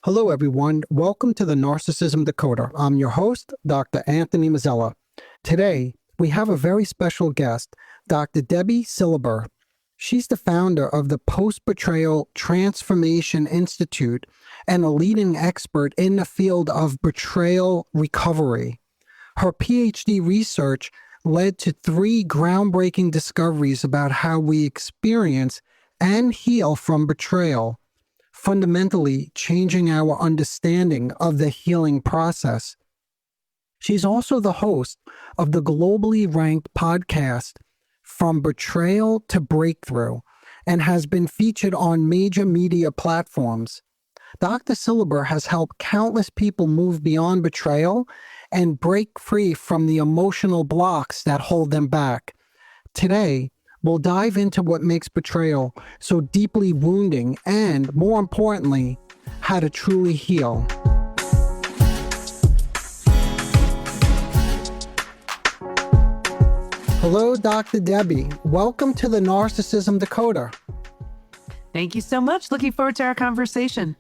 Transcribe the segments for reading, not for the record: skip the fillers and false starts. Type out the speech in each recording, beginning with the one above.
Hello, everyone. Welcome to the Narcissism Decoder. I'm your host, Dr. Anthony Mazzella. Today, we have a very special guest, Dr. Debi Silber. She's the founder of the Post-Betrayal Transformation Institute and a leading expert in the field of betrayal recovery. Her PhD research led to 3 groundbreaking discoveries about how we experience and heal from betrayal, fundamentally changing our understanding of the healing process. She's also the host of the globally ranked podcast From Betrayal to Breakthrough and has been featured on major media platforms. Dr. Silber has helped countless people move beyond betrayal and break free from the emotional blocks that hold them back. Today, we'll dive into what makes betrayal so deeply wounding and, more importantly, how to truly heal. Hello, Dr. Debi. Welcome to the Narcissism Decoder. Thank you so much. Looking forward to our conversation.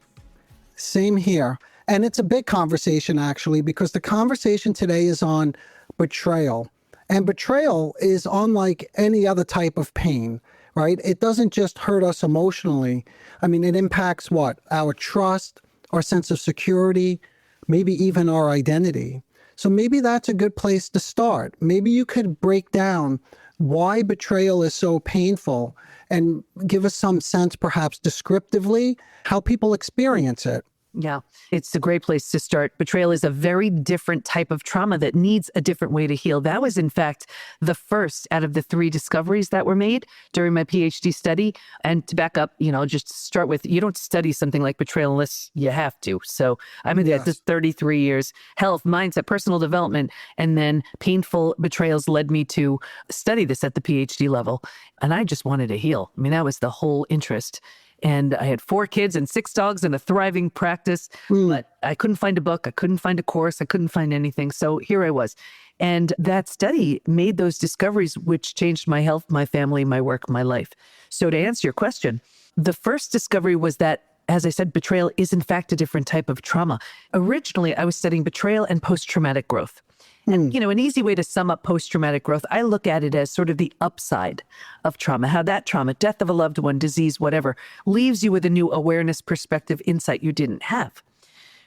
Same here. And it's a big conversation, actually, because the conversation today is on betrayal. And betrayal is unlike any other type of pain, right? It doesn't just hurt us emotionally. I mean, it impacts what? Our trust, our sense of security, maybe even our identity. So maybe that's a good place to start. Maybe you could break down why betrayal is so painful and give us some sense, perhaps descriptively, how people experience it. Yeah, it's a great place to start. Betrayal is a very different type of trauma that needs a different way to heal. That was, in fact, the first out of the 3 discoveries that were made during my PhD study. And to back up, just start with, you don't study something like betrayal unless you have to. So I've been at this 33 years, health, mindset, personal development, and then painful betrayals led me to study this at the PhD level. And I just wanted to heal. I mean, that was the whole interest. And I had 4 kids and 6 dogs and a thriving practice, but I couldn't find a book. I couldn't find a course. I couldn't find anything. So here I was. And that study made those discoveries, which changed my health, my family, my work, my life. So to answer your question, the first discovery was that, as I said, betrayal is in fact a different type of trauma. Originally, I was studying betrayal and post-traumatic growth. And, an easy way to sum up post-traumatic growth, I look at it as sort of the upside of trauma, how that trauma, death of a loved one, disease, whatever, leaves you with a new awareness, perspective, insight you didn't have.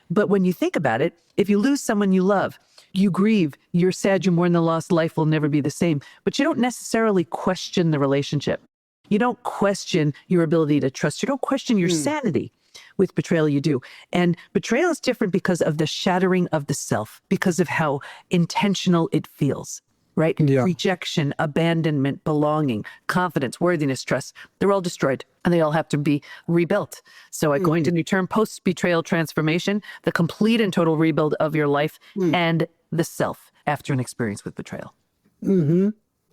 But when you think about it, if you lose someone you love, you grieve, you're sad, you mourn the lost, life will never be the same, but you don't necessarily question the relationship. You don't question your ability to trust. You don't question your sanity. With betrayal, you do. And betrayal is different because of the shattering of the self, because of how intentional it feels, right? Yeah. Rejection, abandonment, belonging, confidence, worthiness, trust, they're all destroyed and they all have to be rebuilt. So I coined a new term, post-betrayal transformation, the complete and total rebuild of your life and the self after an experience with betrayal.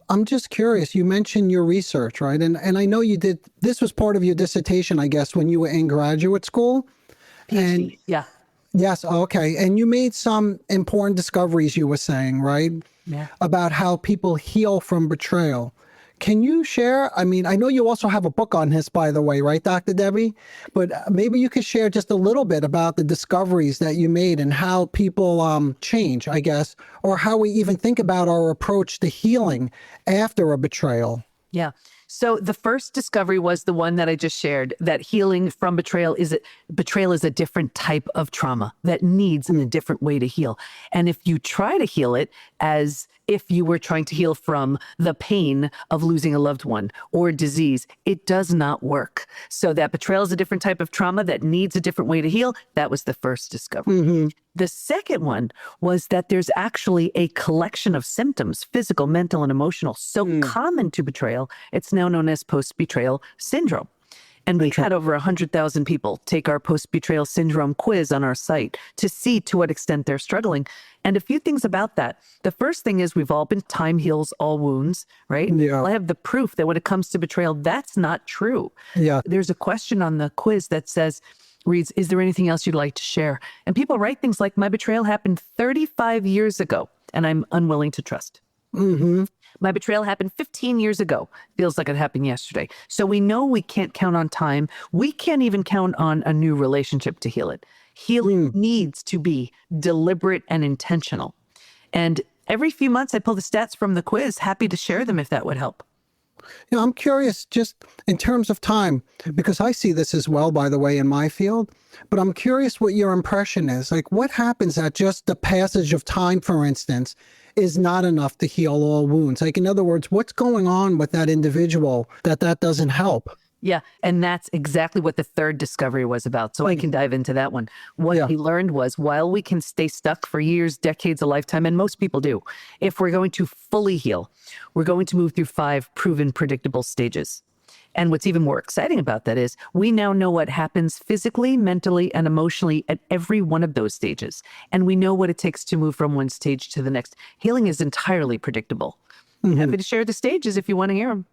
I'm just curious, you mentioned your research, right? And I know you did, this was part of your dissertation, I guess, when you were in graduate school. PhD, yeah. Yes, okay. And you made some important discoveries, you were saying, right? Yeah. About how people heal from betrayal. Can you share? I mean, I know you also have a book on this, by the way, right, Dr. Debi? But maybe you could share just a little bit about the discoveries that you made and how people change, I guess, or how we even think about our approach to healing after a betrayal. Yeah. So the first discovery was the one that I just shared, that healing from betrayal is a different type of trauma that needs a different way to heal. And if you try to heal it as if you were trying to heal from the pain of losing a loved one or disease, it does not work. So that betrayal is a different type of trauma that needs a different way to heal. That was the first discovery. The second one was that there's actually a collection of symptoms, physical, mental, and emotional, so common to betrayal, it's now known as post-betrayal syndrome. And we had over 100,000 people take our post-betrayal syndrome quiz on our site to see to what extent they're struggling. And a few things about that. The first thing is we've all been time heals all wounds, right? Yeah. Well, I have the proof that when it comes to betrayal, that's not true. Yeah. There's a question on the quiz that reads, is there anything else you'd like to share? And people write things like, my betrayal happened 35 years ago, and I'm unwilling to trust. My betrayal happened 15 years ago. Feels like it happened yesterday. So we know we can't count on time. We can't even count on a new relationship to heal it. Healing needs to be deliberate and intentional. And every few months, I pull the stats from the quiz. Happy to share them if that would help. I'm curious just in terms of time, because I see this as well, by the way, in my field, but I'm curious what your impression is. Like, what happens at just the passage of time, for instance, is not enough to heal all wounds? Like, in other words, what's going on with that individual that doesn't help? Yeah, and that's exactly what the third discovery was about. So I can dive into that one. What he learned was while we can stay stuck for years, decades, a lifetime, and most people do, if we're going to fully heal, we're going to move through 5 proven predictable stages. And what's even more exciting about that is we now know what happens physically, mentally, and emotionally at every one of those stages. And we know what it takes to move from one stage to the next. Healing is entirely predictable. Happy to share the stages if you want to hear them.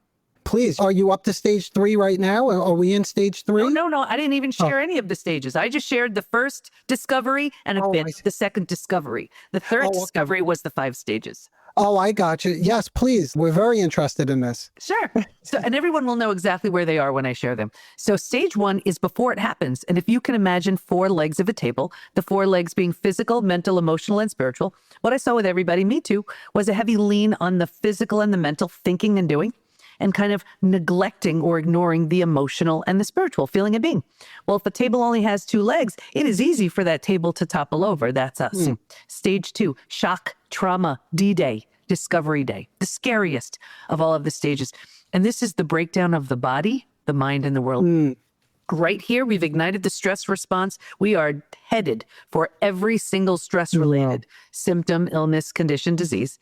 Please. Are you up to stage 3 right now? Are we in stage 3? No. I didn't even share any of the stages. I just shared the first discovery and a bit the second discovery. The third discovery was the 5 stages. Oh, I got you. Yes, please. We're very interested in this. Sure. So, and everyone will know exactly where they are when I share them. So stage 1 is before it happens. And if you can imagine 4 legs of a table, the 4 legs being physical, mental, emotional, and spiritual, what I saw with everybody, me too, was a heavy lean on the physical and the mental thinking and doing, and kind of neglecting or ignoring the emotional and the spiritual, feeling and being. Well, if a table only has 2 legs, it is easy for that table to topple over. That's us. Stage 2, shock, trauma, D-Day, discovery day, the scariest of all of the stages. And this is the breakdown of the body, the mind, and the world. Right here, we've ignited the stress response. We are headed for every single stress-related symptom, illness, condition, disease.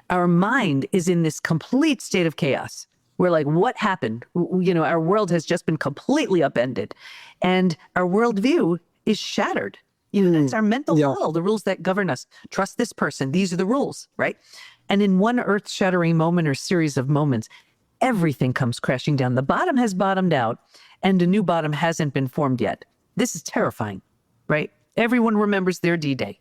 Our mind is in this complete state of chaos. We're like, what happened? Our world has just been completely upended. And our worldview is shattered. That's our mental model, the rules that govern us. Trust this person. These are the rules, right? And in one earth-shattering moment or series of moments, everything comes crashing down. The bottom has bottomed out, and a new bottom hasn't been formed yet. This is terrifying, right? Everyone remembers their D-Day.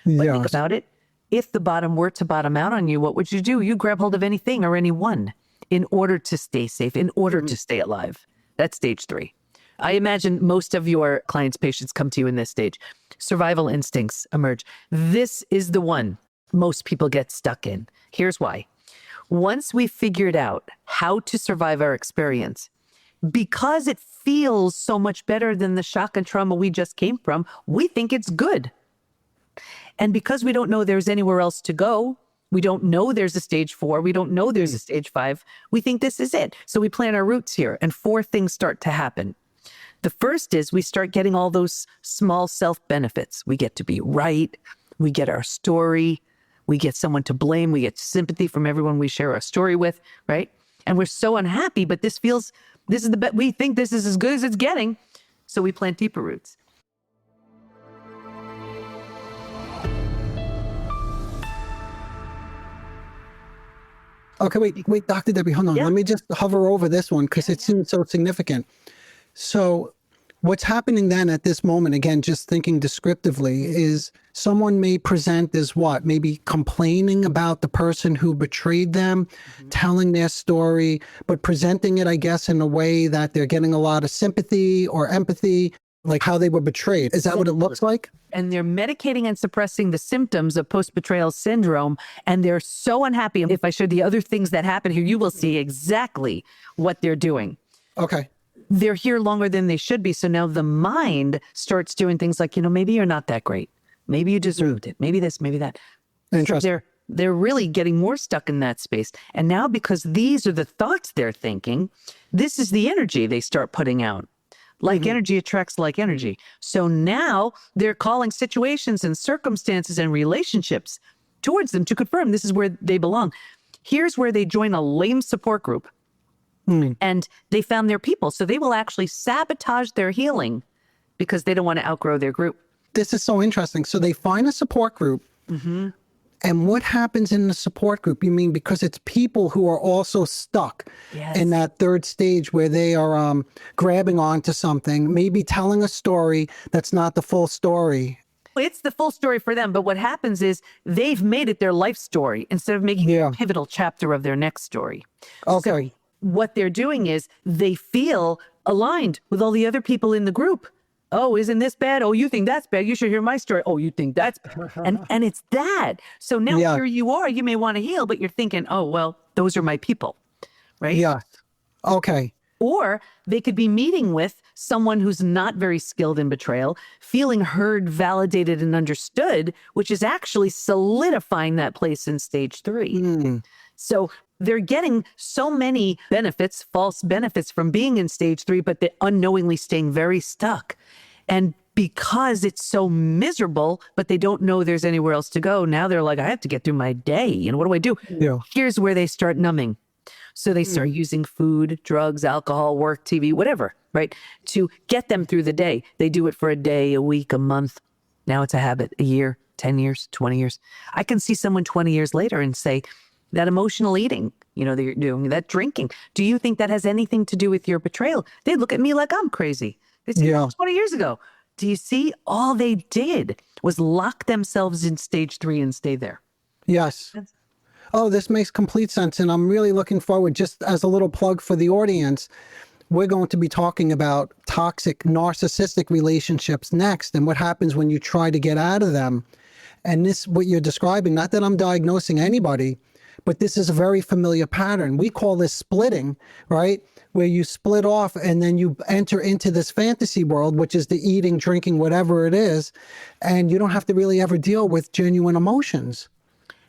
But think about it. If the bottom were to bottom out on you, what would you do? You grab hold of anything or anyone in order to stay safe, in order to stay alive. That's stage 3. I imagine most of your clients' patients come to you in this stage. Survival instincts emerge. This is the one most people get stuck in. Here's why. Once we figured out how to survive our experience, because it feels so much better than the shock and trauma we just came from, we think it's good. And because we don't know there's anywhere else to go, we don't know there's a stage 4, we don't know there's a stage 5, we think this is it. So we plant our roots here, and 4 things start to happen. The first is we start getting all those small self-benefits. We get to be right, we get our story, we get someone to blame, we get sympathy from everyone we share our story with, right? And we're so unhappy, but we think this is as good as it's getting, so we plant deeper roots. Okay, wait, Dr. Debi, hold on. Let me just hover over this one because it seems so significant. So what's happening then at this moment, again, just thinking descriptively, is someone may present as what? Maybe complaining about the person who betrayed them, telling their story, but presenting it, I guess, in a way that they're getting a lot of sympathy or empathy, like how they were betrayed. Is that what it looks like? And they're medicating and suppressing the symptoms of post-betrayal syndrome, and they're so unhappy. If I show the other things that happen here, you will see exactly what they're doing. Okay. They're here longer than they should be. So now the mind starts doing things like, maybe you're not that great. Maybe you deserved it. Maybe this, maybe that. Interesting. They're really getting more stuck in that space. And now because these are the thoughts they're thinking, this is the energy they start putting out. Like energy attracts like energy. So now they're calling situations and circumstances and relationships towards them to confirm this is where they belong. Here's where they join a lame support group. And they found their people. So they will actually sabotage their healing because they don't want to outgrow their group. This is so interesting. So they find a support group. And what happens in the support group? You mean because it's people who are also stuck in that third stage where they are grabbing onto something, maybe telling a story that's not the full story. It's the full story for them. But what happens is they've made it their life story instead of making it a pivotal chapter of their next story. Okay. So what they're doing is they feel aligned with all the other people in the group. Oh, isn't this bad? Oh, you think that's bad? You should hear my story. Oh, you think that's bad. And it's that. So now here you are, you may want to heal, but you're thinking, oh, well, those are my people, right? Yeah. Okay. Or they could be meeting with someone who's not very skilled in betrayal, feeling heard, validated, and understood, which is actually solidifying that place in stage 3. So they're getting so many benefits, false benefits from being in stage 3, but they're unknowingly staying very stuck. And because it's so miserable, but they don't know there's anywhere else to go, now they're like, I have to get through my day. And what do I do? Yeah. Here's where they start numbing. So they start using food, drugs, alcohol, work, TV, whatever, right? To get them through the day. They do it for a day, a week, a month. Now it's a habit, a year, 10 years, 20 years. I can see someone 20 years later and say, that emotional eating, that you're doing, that drinking, do you think that has anything to do with your betrayal? They look at me like I'm crazy. They say, 20 years ago. Do you see? All they did was lock themselves in stage 3 and stay there. Yes. Oh, this makes complete sense. And I'm really looking forward, just as a little plug for the audience, we're going to be talking about toxic narcissistic relationships next and what happens when you try to get out of them. And this, what you're describing, not that I'm diagnosing anybody, but this is a very familiar pattern. We call this splitting, right? Where you split off and then you enter into this fantasy world, which is the eating, drinking, whatever it is. And you don't have to really ever deal with genuine emotions.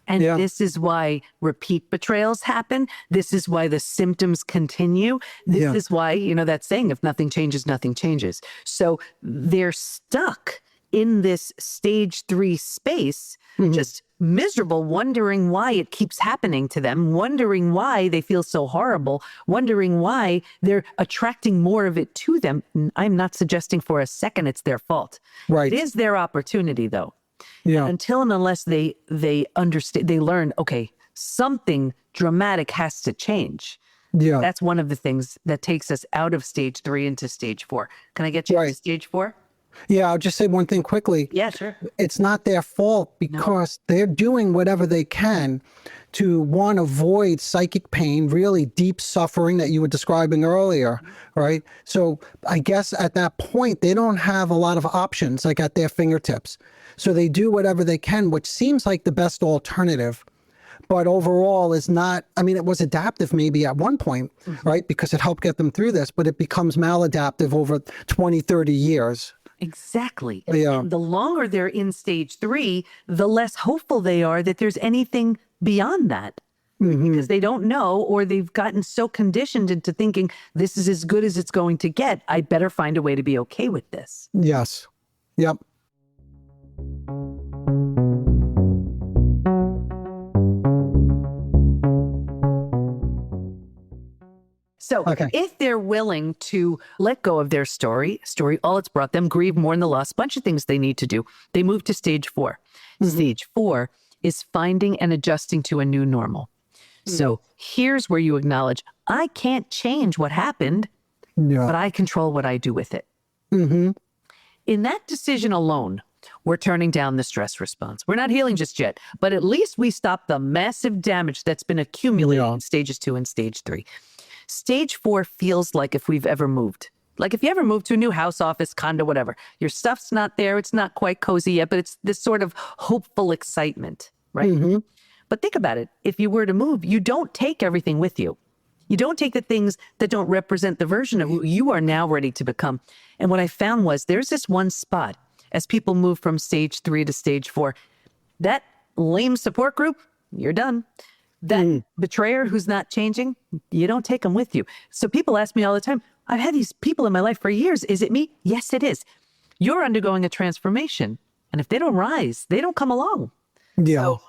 And this is why repeat betrayals happen. This is why the symptoms continue. This is why, that saying, if nothing changes, nothing changes. So they're stuck in this stage 3 space, just miserable, wondering why it keeps happening to them, wondering why they feel so horrible, wondering why they're attracting more of it to them. I'm not suggesting for a second it's their fault. Right. It is their opportunity, though. Yeah. Until and unless they understand, they learn, okay, something dramatic has to change. Yeah. That's one of the things that takes us out of stage 3 into stage 4. Can I get you to stage 4? Yeah, I'll just say one thing quickly. Yeah, sure. It's not their fault because they're doing whatever they can to, one, avoid psychic pain, really deep suffering that you were describing earlier, right? So I guess at that point, they don't have a lot of options like at their fingertips. So they do whatever they can, which seems like the best alternative. But overall is not, it was adaptive maybe at one point, right? Because it helped get them through this, but it becomes maladaptive over 20, 30 years. Exactly. Yeah. And the longer they're in stage 3, the less hopeful they are that there's anything beyond that. Because they don't know, or they've gotten so conditioned into thinking this is as good as it's going to get. I better find a way to be okay with this. Yes. Yep. So if they're willing to let go of their story, all it's brought them, grieve, mourn the loss, bunch of things they need to do, they move to stage 4. Stage 4 is finding and adjusting to a new normal. So here's where you acknowledge, I can't change what happened, but I control what I do with it. In that decision alone, we're turning down the stress response. We're not healing just yet, but at least we stop the massive damage that's been accumulating in stages 2 and stage 3. Stage 4 feels like if we've ever moved. Like if you ever moved to a new house, office, condo, whatever. Your stuff's not there. It's not quite cozy yet, but it's this sort of hopeful excitement, right? But think about it. If you were to move, you don't take everything with you. You don't take the things that don't represent the version of who you are now ready to become. And what I found was there's this one spot as people move from stage 3 to stage 4. That lame support group, you're done. That betrayer who's not changing, you don't take them with you. So people ask me all the time, I've had these people in my life for years. Is it me? Yes, it is. You're undergoing a transformation. And if they don't rise, they don't come along. Yeah. So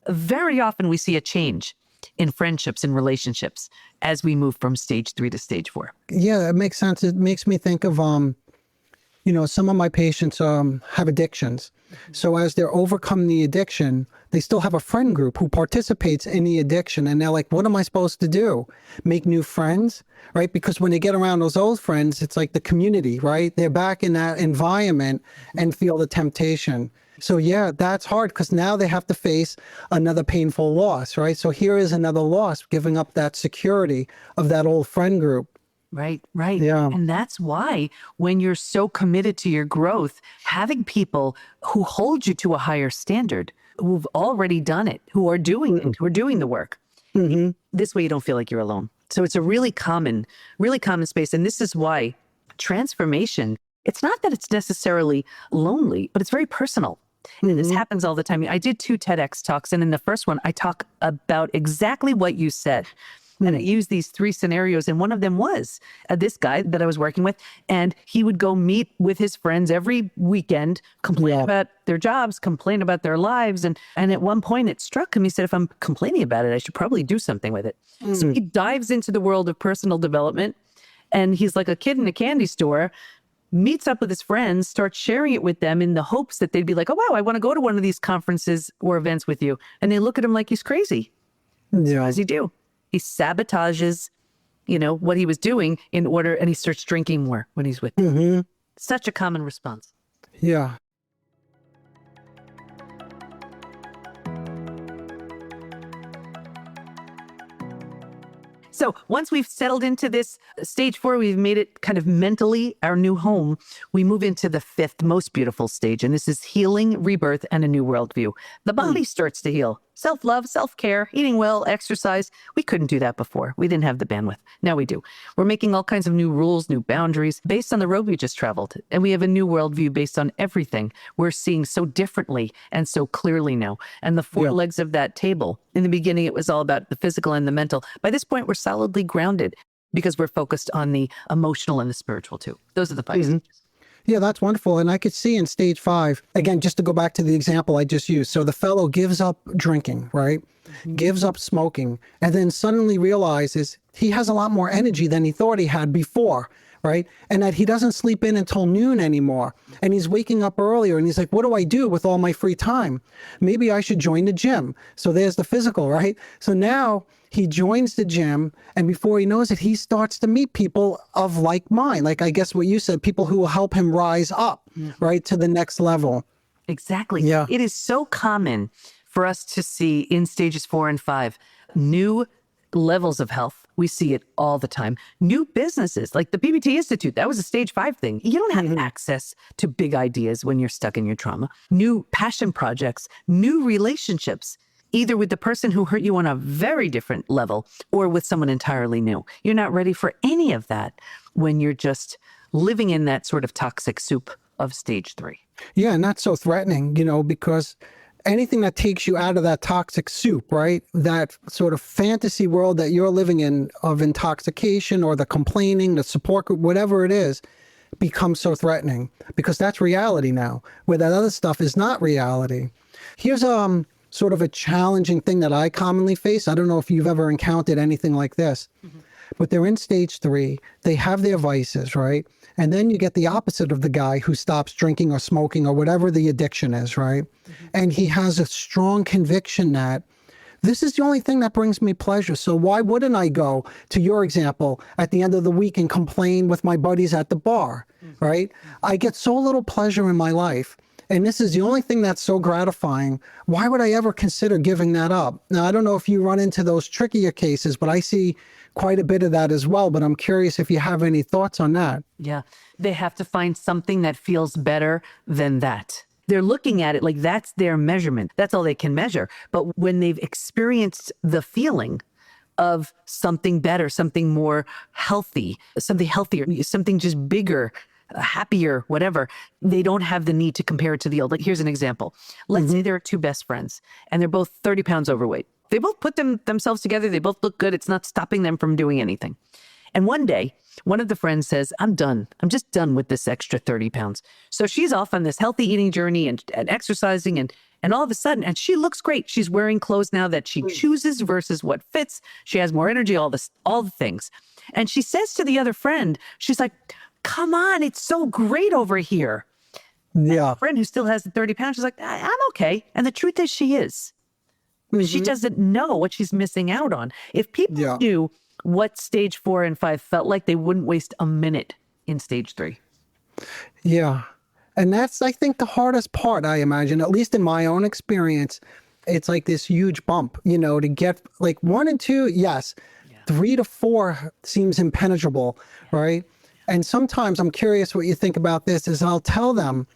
very often we see a change in friendships and relationships as we move from stage 3 to stage 4. Yeah, it makes sense. It makes me think of, some of my patients have addictions. So as they're overcoming the addiction, they still have a friend group who participates in the addiction. And they're like, what am I supposed to do? Make new friends, right? Because when they get around those old friends, it's like the community, right? They're back in that environment and feel the temptation. So yeah, that's hard because now they have to face another painful loss, right? So here is another loss, giving up that security of that old friend group. Right, right. Yeah. And that's why when you're so committed to your growth, having people who hold you to a higher standard, who've already done it, who are doing it, who are doing the work, this way you don't feel like you're alone. So it's a really common space. And this is why transformation, it's not that it's necessarily lonely, but it's very personal. And this happens all the time. I did 2 TEDx talks, and in the first one, I talk about exactly what you said. And I used these 3 scenarios, and one of them was this guy that I was working with, and he would go meet with his friends every weekend, complain about their jobs, complain about their lives. And at one point it struck him, he said, if I'm complaining about it, I should probably do something with it. So he dives into the world of personal development, and he's like a kid in a candy store, meets up with his friends, starts sharing it with them in the hopes that they'd be like, oh, wow, I want to go to one of these conferences or events with you. And they look at him like he's crazy. Yeah. What does he do? He sabotages, what he was doing in order, and he starts drinking more when he's with them. Such a common response. Yeah. So once we've settled into this stage 4, we've made it kind of mentally our new home, we move into the 5th most beautiful stage, and this is healing, rebirth, and a new worldview. The body starts to heal. Self-love, self-care, eating well, exercise. We couldn't do that before. We didn't have the bandwidth. Now we do. We're making all kinds of new rules, new boundaries based on the road we just traveled. And we have a new worldview based on everything we're seeing so differently and so clearly now. And the 4 legs of that table, in the beginning, it was all about the physical and the mental. By this point, we're solidly grounded because we're focused on the emotional and the spiritual too. Those are the 5 stages. Yeah, that's wonderful. And I could see in stage 5, again, just to go back to the example I just used. So the fellow gives up drinking, right? Gives up smoking, and then suddenly realizes he has a lot more energy than he thought he had before, right? And that he doesn't sleep in until noon anymore. And he's waking up earlier, and he's like, what do I do with all my free time? Maybe I should join the gym. So there's the physical, right? So now he joins the gym, and before he knows it, he starts to meet people of like mind. Like, I guess what you said, people who will help him rise up, right, to the next level. Exactly. Yeah. It is so common for us to see in stages 4 and 5, new levels of health. We see it all the time. New businesses, like the BBT Institute, that was a stage 5 thing. You don't have access to big ideas when you're stuck in your trauma. New passion projects, new relationships, either with the person who hurt you on a very different level or with someone entirely new. You're not ready for any of that when you're just living in that sort of toxic soup of stage 3. Yeah, and that's so threatening, because anything that takes you out of that toxic soup, right? That sort of fantasy world that you're living in of intoxication or the complaining, the support group, whatever it is, becomes so threatening because that's reality now, where that other stuff is not reality. Here's sort of a challenging thing that I commonly face. I don't know if you've ever encountered anything like this, but they're in stage 3. They have their vices, right? And then you get the opposite of the guy who stops drinking or smoking or whatever the addiction is, right? And he has a strong conviction that this is the only thing that brings me pleasure. So why wouldn't I go, to your example, at the end of the week and complain with my buddies at the bar, right? I get so little pleasure in my life, and this is the only thing that's so gratifying. Why would I ever consider giving that up? Now, I don't know if you run into those trickier cases, but I see quite a bit of that as well. But I'm curious if you have any thoughts on that. Yeah. They have to find something that feels better than that. They're looking at it like that's their measurement. That's all they can measure. But when they've experienced the feeling of something better, something more healthy, something healthier, something just bigger, happier, whatever, they don't have the need to compare it to the old. Like, here's an example. Let's say there are 2 best friends and they're both 30 pounds overweight. They both put themselves together. They both look good. It's not stopping them from doing anything. And one day, one of the friends says, I'm done. I'm just done with this extra 30 pounds. So she's off on this healthy eating journey and exercising and all of a sudden, and she looks great. She's wearing clothes now that she chooses versus what fits. She has more energy, all the things. And she says to the other friend, she's like, come on, it's so great over here. Yeah. Friend who still has the 30 pounds, she's like, I'm okay. And the truth is she is. She doesn't know what she's missing out on. If people knew what stage 4 and 5 felt like, they wouldn't waste a minute in stage 3. Yeah. And that's, I think, the hardest part, I imagine, at least in my own experience. It's like this huge bump, to get like 1 and 2, yes. 3 to 4 seems impenetrable, right? And sometimes I'm curious what you think about this is I'll tell them,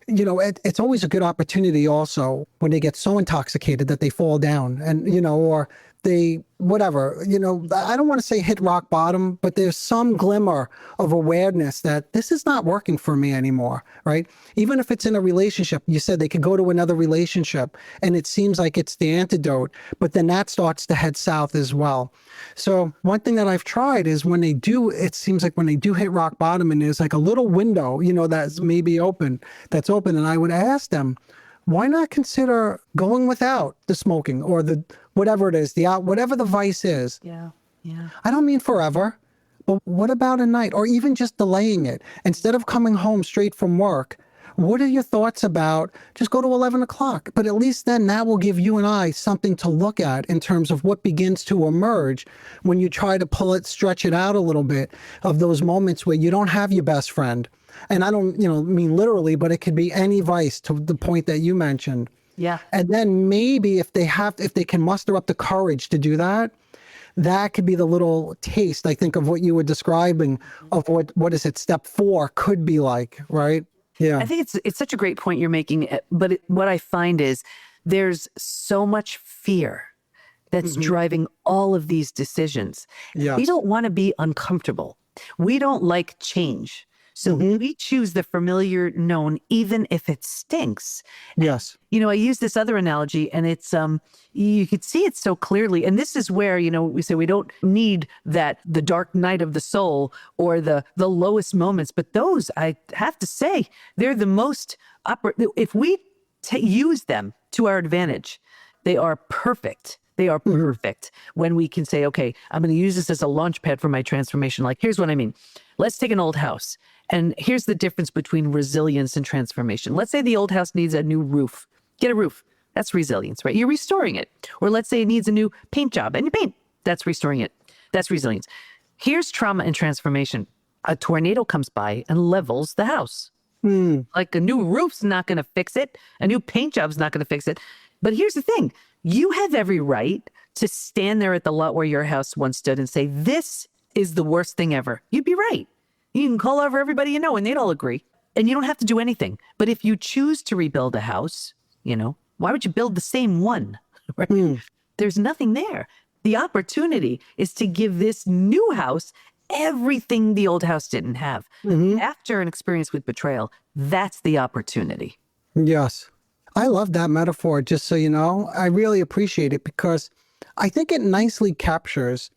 it's always a good opportunity also when they get so intoxicated that they fall down and, or they, whatever, I don't want to say hit rock bottom, but there's some glimmer of awareness that this is not working for me anymore, right? Even if it's in a relationship, you said they could go to another relationship and it seems like it's the antidote, but then that starts to head south as well. So one thing that I've tried is when they do, it seems like when they do hit rock bottom and there's like a little window, that's maybe open, and I would ask them, why not consider going without the smoking or the whatever it is, whatever the vice is? Yeah. I don't mean forever, but what about a night or even just delaying it? Instead of coming home straight from work, what are your thoughts about just go to 11 o'clock? But at least then that will give you and I something to look at in terms of what begins to emerge when you try to stretch it out a little bit of those moments where you don't have your best friend. And I don't, mean literally, but it could be any vice to the point that you mentioned. Yeah. And then maybe if they can muster up the courage to do that, that could be the little taste, I think, of what you were describing of what is it, step 4 could be like, right? Yeah. I think it's such a great point you're making. But what I find is there's so much fear that's driving all of these decisions. Yes. We don't want to be uncomfortable. We don't like change. So we choose the familiar known, even if it stinks. Yes. I use this other analogy and it's, you could see it so clearly. And this is where, we say we don't need the dark night of the soul or the lowest moments, but those, I have to say, they're the most if we use them to our advantage, they are perfect. They are perfect when we can say, okay, I'm going to use this as a launch pad for my transformation. Like, here's what I mean. Let's take an old house. And here's the difference between resilience and transformation. Let's say the old house needs a new roof. Get a roof. That's resilience, right? You're restoring it. Or let's say it needs a new paint job and you paint. That's restoring it. That's resilience. Here's trauma and transformation. A tornado comes by and levels the house. Like a new roof's not going to fix it. A new paint job's not going to fix it. But here's the thing. You have every right to stand there at the lot where your house once stood and say, this is the worst thing ever. You'd be right. You can call over everybody you know and they'd all agree. And you don't have to do anything. But if you choose to rebuild a house, why would you build the same one? Right? There's nothing there. The opportunity is to give this new house everything the old house didn't have. After an experience with betrayal, that's the opportunity. Yes. I love that metaphor, just so you know. I really appreciate it because I think it nicely captures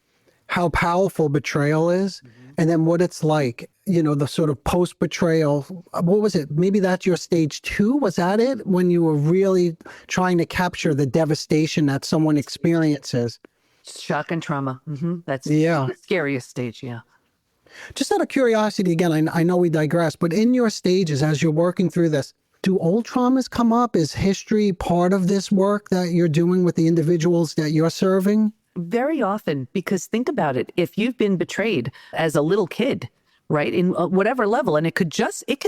how powerful betrayal is and then what it's like, the sort of post-betrayal. What was it? Maybe that's your stage 2? Was that it? When you were really trying to capture the devastation that someone experiences? Shock and trauma. That's the scariest stage, yeah. Just out of curiosity, again, I know we digress, but in your stages, as you're working through this, do old traumas come up? Is history part of this work that you're doing with the individuals that you're serving? Very often, because think about it. If you've been betrayed as a little kid, right, in whatever level, and it could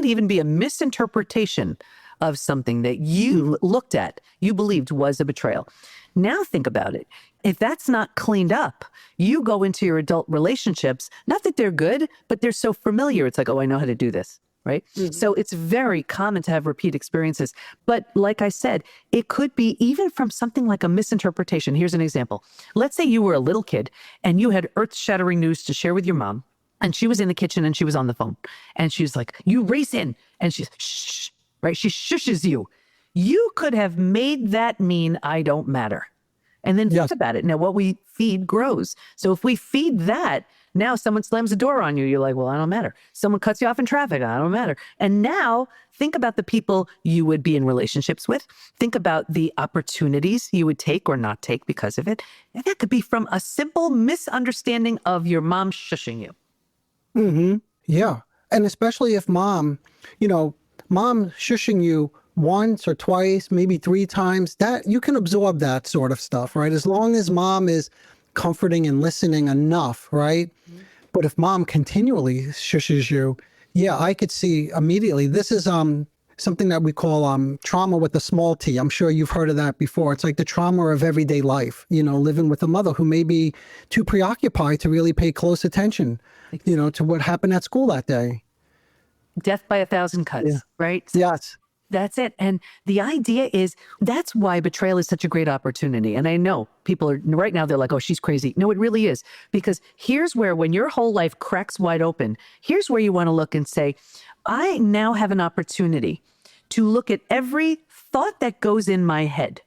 even be a misinterpretation of something that you looked at, you believed was a betrayal. Now think about it. If that's not cleaned up, you go into your adult relationships, not that they're good, but they're so familiar. It's like, oh, I know how to do this. Right? So it's very common to have repeat experiences. But like I said, it could be even from something like a misinterpretation. Here's an example. Let's say you were a little kid and you had earth-shattering news to share with your mom. And she was in the kitchen and she was on the phone. And she's like, you race in. And she's, shh, right? She shushes you. You could have made that mean I don't matter. And then think about it. Now, what we feed grows. So if we feed that, now someone slams the door on you. You're like, well, I don't matter. Someone cuts you off in traffic. I don't matter. And now think about the people you would be in relationships with. Think about the opportunities you would take or not take because of it. And that could be from a simple misunderstanding of your mom shushing you. Yeah. And especially if mom shushing you once or twice, maybe 3 times, that you can absorb that sort of stuff, right? As long as mom is comforting and listening enough, right? But if mom continually shushes you, Yeah, I could see immediately. This is something that we call trauma with a small t. I'm sure you've heard of that before. It's like the trauma of everyday life, living with a mother who may be too preoccupied to really pay close attention, to what happened at school that day. Death by a thousand cuts, Yeah. right? Yes. That's it. And the idea is that's why betrayal is such a great opportunity. And I know people are right now, they're like, oh, she's crazy. No, it really is. Because here's where, when your whole life cracks wide open, here's where you want to look and say, I now have an opportunity to look at every thought that goes in my head.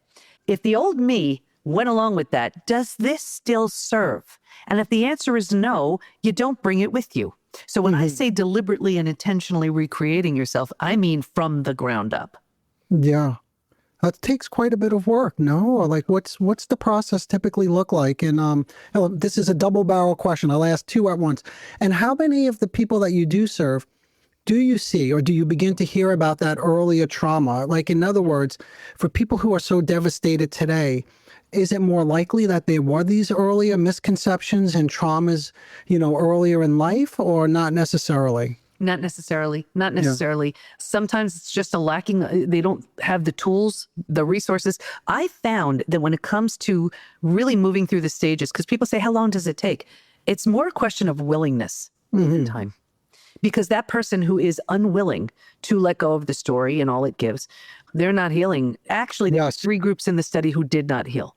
If the old me went along with that, does this still serve? And if the answer is no, you don't bring it with you. So when I say deliberately and intentionally recreating yourself, I mean from the ground up. Yeah. That takes quite a bit of work, no? Or like what's the process typically look like? And this is a double barrel question. I'll ask two at once. And how many of the people that you do serve do you see or do you begin to hear about that earlier trauma? Like, in other words, for people who are so devastated today, is it more likely that there were these earlier misconceptions and traumas, earlier in life, or not necessarily? Not necessarily. Not necessarily. Yeah. Sometimes it's just a lacking. They don't have the tools, the resources. I found that when it comes to really moving through the stages, because people say, how long does it take? It's more a question of willingness than time. Because that person who is unwilling to let go of the story and all it gives, they're not healing. Actually, there were 3 groups in the study who did not heal.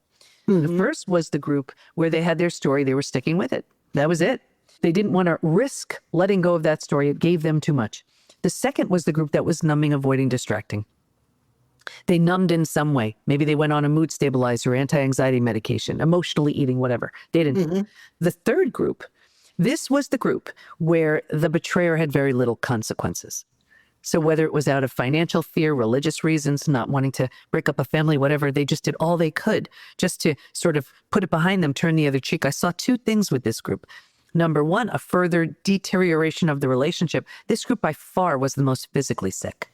The first was the group where they had their story, they were sticking with it. That was it. They didn't want to risk letting go of that story. It gave them too much. The second was the group that was numbing, avoiding, distracting. They numbed in some way. Maybe they went on a mood stabilizer, anti-anxiety medication, emotionally eating, whatever. They didn't. The third group, this was the group where the betrayer had very little consequences. So whether it was out of financial fear, religious reasons, not wanting to break up a family, whatever, they just did all they could just to sort of put it behind them, turn the other cheek. I saw 2 things with this group. Number one, a further deterioration of the relationship. This group by far was the most physically sick.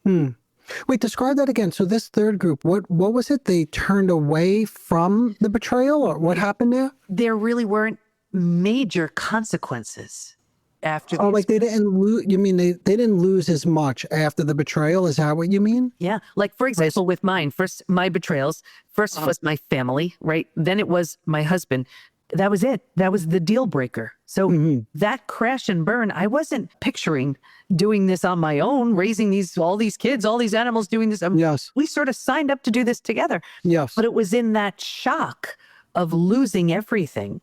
Wait, describe that again. So this third group, what was it? They turned away from the betrayal, or what happened there? There really weren't major consequences. After like they didn't lose. You mean they didn't lose as much after the betrayal? Is that what you mean? Yeah. Like, for example, with mine, first, my betrayals, first was my family, right? Then it was my husband. That was it. That was the deal breaker. So that crash and burn, I wasn't picturing doing this on my own, raising all these kids, all these animals, doing this. Yes. We sort of signed up to do this together. Yes. But it was in that shock of losing everything.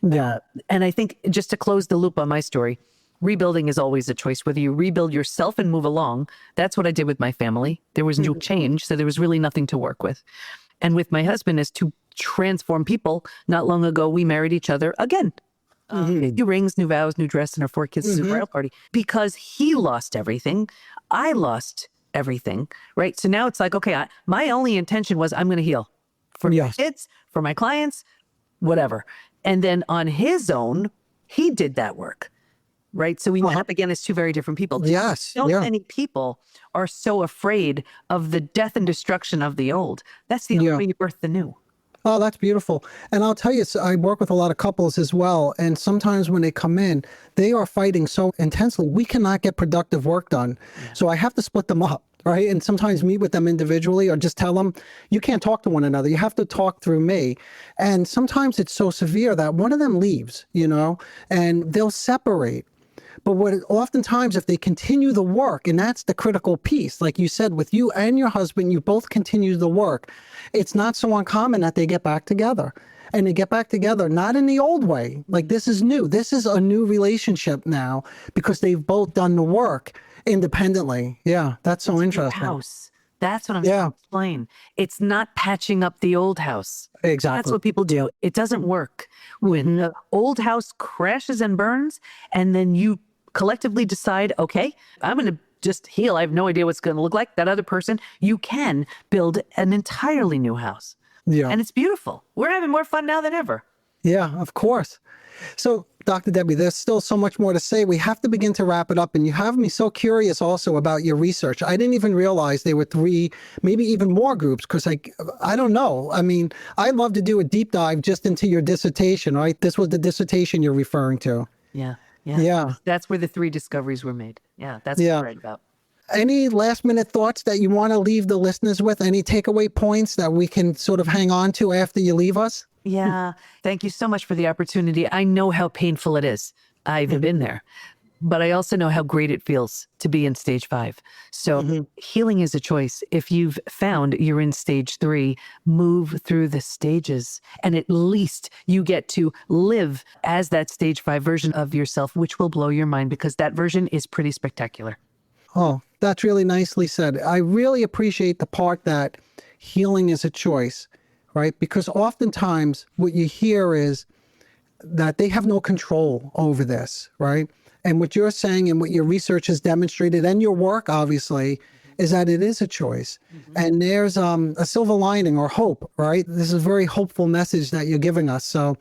Yeah. And I think, just to close the loop on my story, rebuilding is always a choice. Whether you rebuild yourself and move along, that's what I did with my family. There was no change, so there was really nothing to work with. And with my husband is to transform people. Not long ago, we married each other again. New rings, new vows, new dress, and our 4 kids' bridal party. Because he lost everything, I lost everything, right? So now it's like, okay, my only intention was I'm going to heal for my kids, for my clients, whatever. And then on his own, he did that work, right? So we went up again as 2 very different people. Yes. So many people are so afraid of the death and destruction of the old. That's the only way you birth the new. Oh, that's beautiful. And I'll tell you, I work with a lot of couples as well. And sometimes when they come in, they are fighting so intensely, we cannot get productive work done. So I have to split them up. Right. And sometimes meet with them individually or just tell them, you can't talk to one another. You have to talk through me. And sometimes it's so severe that one of them leaves, and they'll separate. But oftentimes, if they continue the work, and that's the critical piece, like you said, with you and your husband, you both continue the work. It's not so uncommon that they get back together. And they get back together, not in the old way. Like, this is new. This is a new relationship now because they've both done the work independently. Yeah, that's so interesting. House. That's what I'm trying to explain. It's not patching up the old house. Exactly. That's what people do. It doesn't work. When the old house crashes and burns, and then you collectively decide, okay, I'm going to just heal. I have no idea what's going to look like. That other person, you can build an entirely new house. Yeah. And it's beautiful. We're having more fun now than ever. Yeah, of course. So, Dr. Debi, there's still so much more to say. We have to begin to wrap it up. And you have me so curious also about your research. I didn't even realize there were 3, maybe even more groups, because I don't know. I mean, I'd love to do a deep dive just into your dissertation, right? This was the dissertation you're referring to. Yeah. Yeah. That's where the 3 discoveries were made. Yeah, that's what Yeah. I write about. Any last minute thoughts that you want to leave the listeners with? Any takeaway points that we can sort of hang on to after you leave us? Yeah. Thank you so much for the opportunity. I know how painful it is. I've been there. But I also know how great it feels to be in stage 5. So healing is a choice. If you've found you're in stage 3, move through the stages. And at least you get to live as that stage 5 version of yourself, which will blow your mind because that version is pretty spectacular. Oh, that's really nicely said. I really appreciate the part that healing is a choice, right? Because oftentimes what you hear is that they have no control over this, right? And what you're saying and what your research has demonstrated and your work, obviously, is that it is a choice. And there's a silver lining or hope, right? This is a very hopeful message that you're giving us. So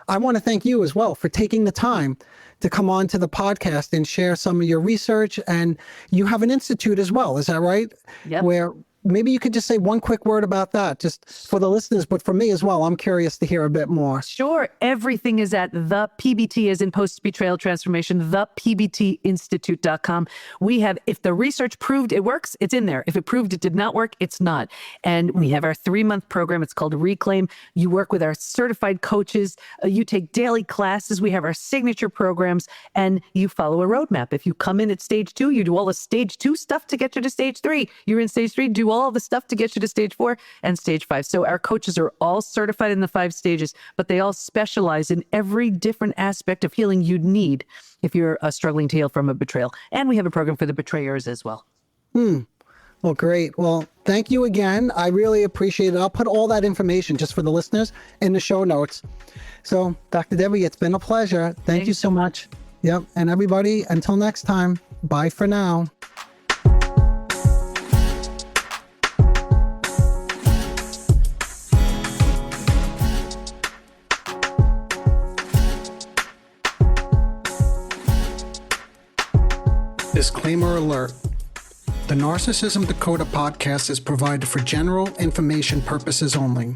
I want to thank you as well for taking the time to come on to the podcast and share some of your research. And you have an institute as well, is that right? Yep. Where maybe you could just say one quick word about that, just for the listeners, but for me as well. I'm curious to hear a bit more. Sure. Everything is at the PBT as in post-betrayal transformation, thepbtinstitute.com. We have, if the research proved it works, it's in there. If it proved it did not work, it's not. And we have our 3-month program. It's called Reclaim. You work with our certified coaches. You take daily classes. We have our signature programs and you follow a roadmap. If you come in at stage 2, you do all the stage 2 stuff to get you to stage 3. You're in stage 3, do all the stuff to get you to stage 4 and stage 5. So our coaches are all certified in the 5 stages, but they all specialize in every different aspect of healing you'd need if you're struggling to heal from a betrayal. And we have a program for the betrayers as well. Well, great. Well, thank you again. I really appreciate it. I'll put all that information just for the listeners in the show notes. So, Dr. Debi, it's been a pleasure. Thank you so much. Yep. And everybody, until next time, bye for now. Disclaimer alert. The Narcissism Decoder podcast is provided for general information purposes only.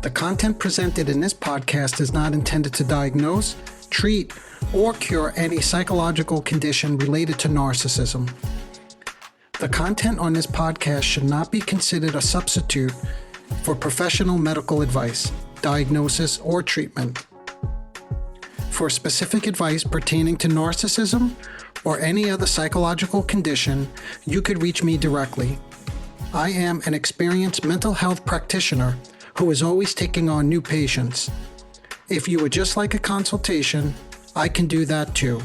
The content presented in this podcast is not intended to diagnose, treat, or cure any psychological condition related to narcissism. The content on this podcast should not be considered a substitute for professional medical advice, diagnosis, or treatment. For specific advice pertaining to narcissism or any other psychological condition, you could reach me directly. I am an experienced mental health practitioner who is always taking on new patients. If you would just like a consultation, I can do that too.